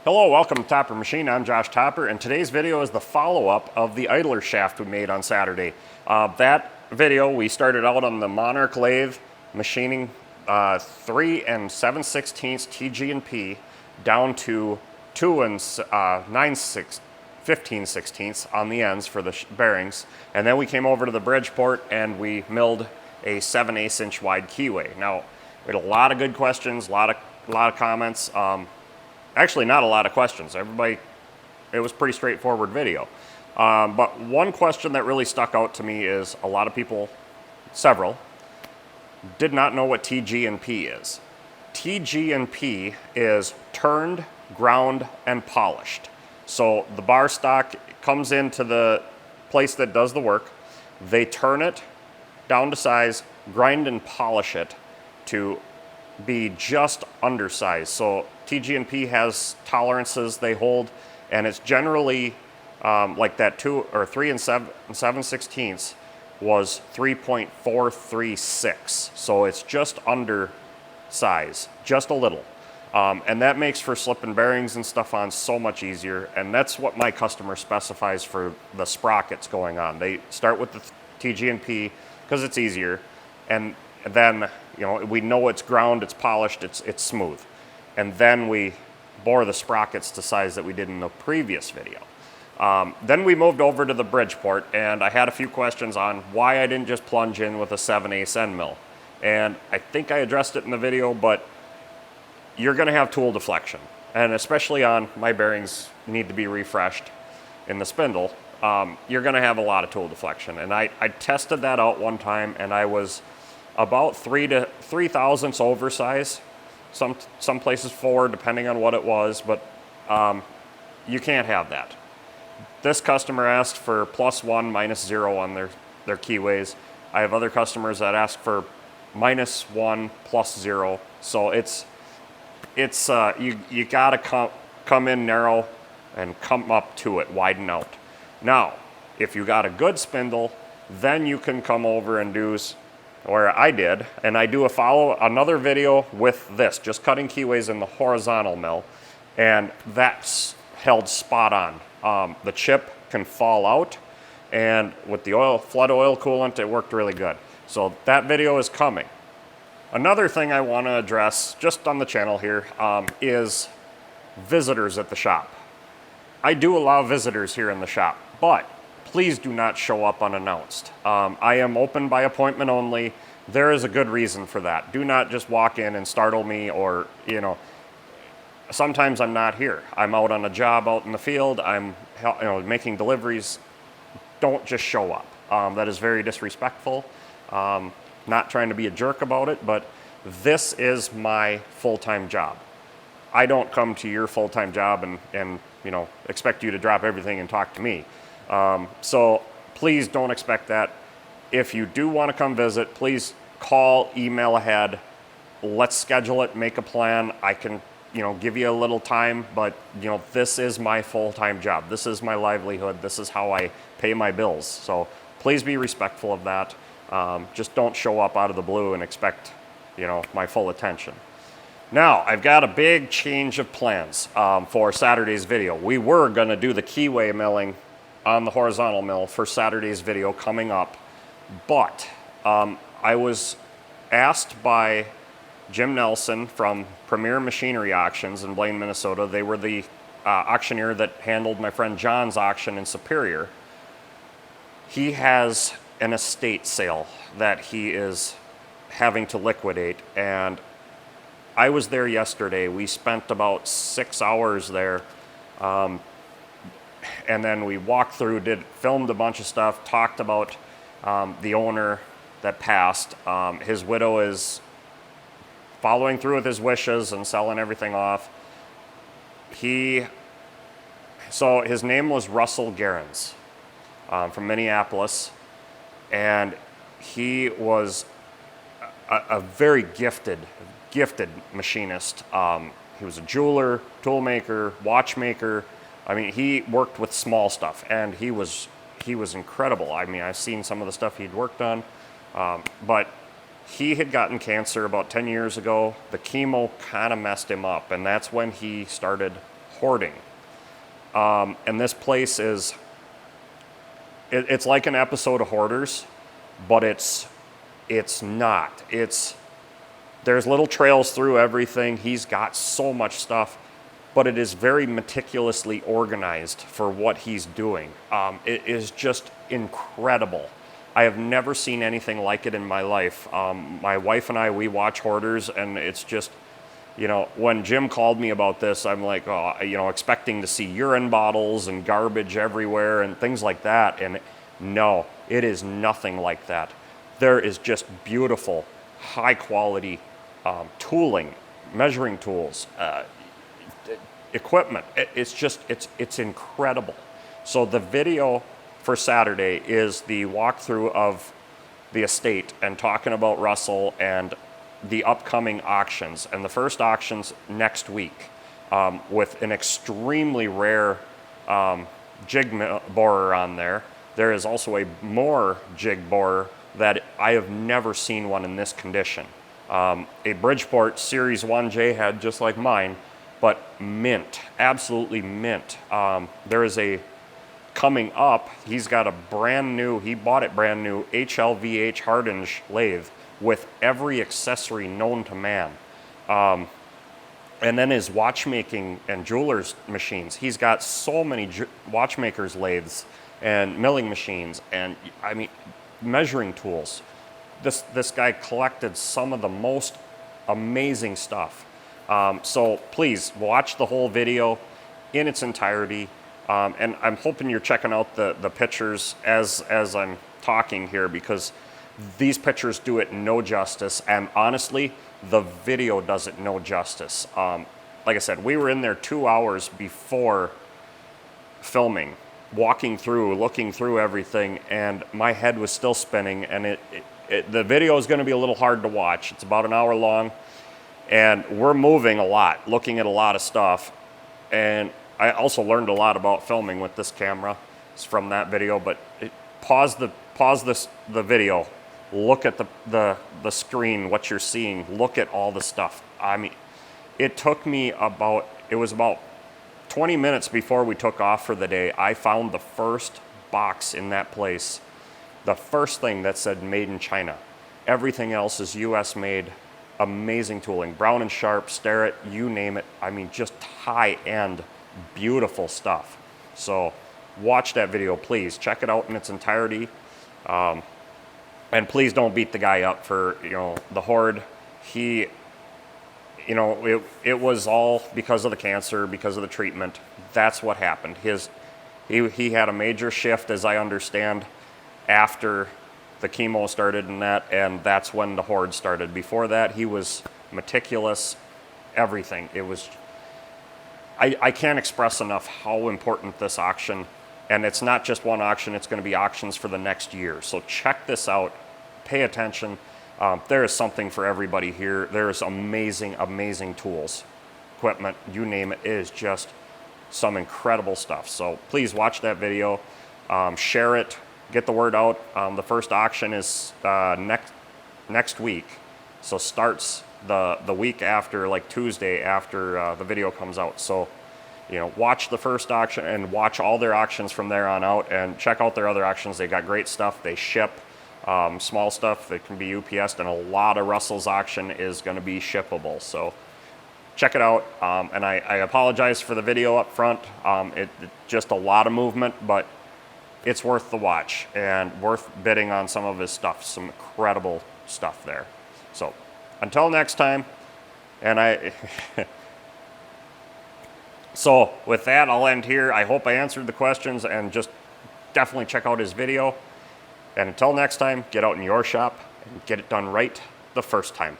Hello, welcome to Topper Machine. I'm Josh Topper, and today's video is the follow-up of the idler shaft we made on Saturday. That video, we started out on the Monarch lathe, machining 3 7/16 TG&P down to 2 15/16 on the ends for the bearings. And then we came over to the Bridgeport and we milled a 7/8 inch wide keyway. Now, we had a lot of good questions, a lot of comments. Actually, not a lot of questions. It was a pretty straightforward video. But one question that really stuck out to me is a lot of people, several, did not know what TG&P is. TG&P is turned, ground, and polished. So the bar stock comes into the place that does the work. They turn it down to size, grind and polish it to be just undersized. So TG&P has tolerances they hold, and it's generally like that 2 or 3 7/16 was 3.436. So it's just under size, just a little. And that makes for slipping bearings and stuff on so much easier. And that's what my customer specifies for the sprockets going on. They start with the TG&P because it's easier, and then we know it's ground, it's polished, it's smooth. And then we bore the sprockets to size that we did in the previous video. Then we moved over to the Bridgeport, and I had a few questions on why I didn't just plunge in with a 7/8 end mill. And I think I addressed it in the video, but you're gonna have tool deflection. And especially on my bearings need to be refreshed in the spindle, you're gonna have a lot of tool deflection. And I tested that out one time, and I was about 3 thousandths oversize. Some places 4, depending on what it was, but you can't have that. This customer asked for +1, -0 on their keyways. I have other customers that ask for -1, +0. So you gotta come in narrow and come up to it, widen out. Now, if you got a good spindle, then you can come over and do where I did, and I do another video with this, just cutting keyways in the horizontal mill, and that's held spot on. The chip can fall out, and with the flood oil coolant, it worked really good. So that video is coming. Another thing I want to address just on the channel here is visitors at the shop. I do allow visitors here in the shop, but please do not show up unannounced. I am open by appointment only. There is a good reason for that. Do not just walk in and startle me, or, sometimes I'm not here. I'm out on a job out in the field. I'm making deliveries. Don't just show up. That is very disrespectful. Not trying to be a jerk about it, but this is my full-time job. I don't come to your full-time job and expect you to drop everything and talk to me. So please don't expect that. If you do want to come visit, please call, email ahead. Let's schedule it, make a plan. I can, give you a little time, but this is my full-time job. This is my livelihood. This is how I pay my bills. So please be respectful of that. Just don't show up out of the blue and expect, my full attention. Now, I've got a big change of plans for Saturday's video. We were going to do the keyway milling on the horizontal mill for Saturday's video coming up, but I was asked by Jim Nelson from Premier Machinery Auctions in Blaine, Minnesota. They were the auctioneer that handled my friend John's auction in Superior. He has an estate sale that he is having to liquidate, and I was there yesterday. We spent about 6 hours there, and then we walked through, filmed a bunch of stuff, talked about the owner that passed. His widow is following through with his wishes and selling everything off. So his name was Russell Gerens from Minneapolis, and he was a very gifted machinist. He was a jeweler, tool maker, watchmaker. I mean, he worked with small stuff, and he was incredible. I mean, I've seen some of the stuff he'd worked on, but he had gotten cancer about 10 years ago. The chemo kind of messed him up, and that's when he started hoarding. And this place is, it's like an episode of Hoarders, but it's not. There's little trails through everything. He's got so much stuff, but it is very meticulously organized for what he's doing. It is just incredible. I have never seen anything like it in my life. My wife and I, we watch Hoarders, and it's just, you know, when Jim called me about this, I'm like, oh, you know, expecting to see urine bottles and garbage everywhere and things like that. And no, it is nothing like that. There is just beautiful, high quality tooling, measuring tools, equipment. It's incredible. So the video for Saturday is the walkthrough of the estate and talking about Russell and the upcoming auctions. And the first auction's next week with an extremely rare jig borer on there. There is also a more jig borer that I have never seen one in this condition. A Bridgeport Series 1J head just like mine, but mint, absolutely mint. There is a coming up, he's got a brand new, he bought it brand new, HLVH Hardinge lathe with every accessory known to man. And then his watchmaking and jewelers machines. He's got so many watchmakers lathes and milling machines and, I mean, measuring tools. This guy collected some of the most amazing stuff. So please watch the whole video in its entirety. And I'm hoping you're checking out the pictures as I'm talking here, because these pictures do it no justice, and honestly, the video does it no justice. Like I said, we were in there 2 hours before filming, walking through, looking through everything, and my head was still spinning, and the video is going to be a little hard to watch. It's about an hour long, and we're moving a lot, looking at a lot of stuff, and I also learned a lot about filming with this camera from that video. But pause the video, look at the screen, what you're seeing, look at all the stuff. I mean, it took me about 20 minutes before we took off for the day. I found the first box in that place, the first thing that said made in China. Everything else is US made, amazing tooling, Brown and Sharp, Starrett, you name it. I mean, just high end, beautiful stuff. So watch that video, please. Check it out in its entirety. And please don't beat the guy up for, you know, the hoard. He, you know, it was all because of the cancer, because of the treatment. That's what happened. He had a major shift, as I understand, after the chemo started and that's when the hoard started. Before that, he was meticulous, everything. It was, I can't express enough how important this auction, and it's not just one auction, it's going to be auctions for the next year. So check this out, pay attention. There is something for everybody here. There's amazing, amazing tools, equipment, you name it. It is just some incredible stuff. So please watch that video, share it, get the word out. The first auction is next week, so starts the week after, like Tuesday after the video comes out. So, you know, watch the first auction and watch all their auctions from there on out, and check out their other auctions. They got great stuff. They ship small stuff that can be UPS'd, and a lot of Russell's auction is going to be shippable. So check it out. And I apologize for the video up front. It just a lot of movement, but it's worth the watch and worth bidding on some of his stuff. Some incredible stuff there. So until next time, and so with that, I'll end here. I hope I answered the questions, and just definitely check out his video. And until next time, get out in your shop and get it done right the first time.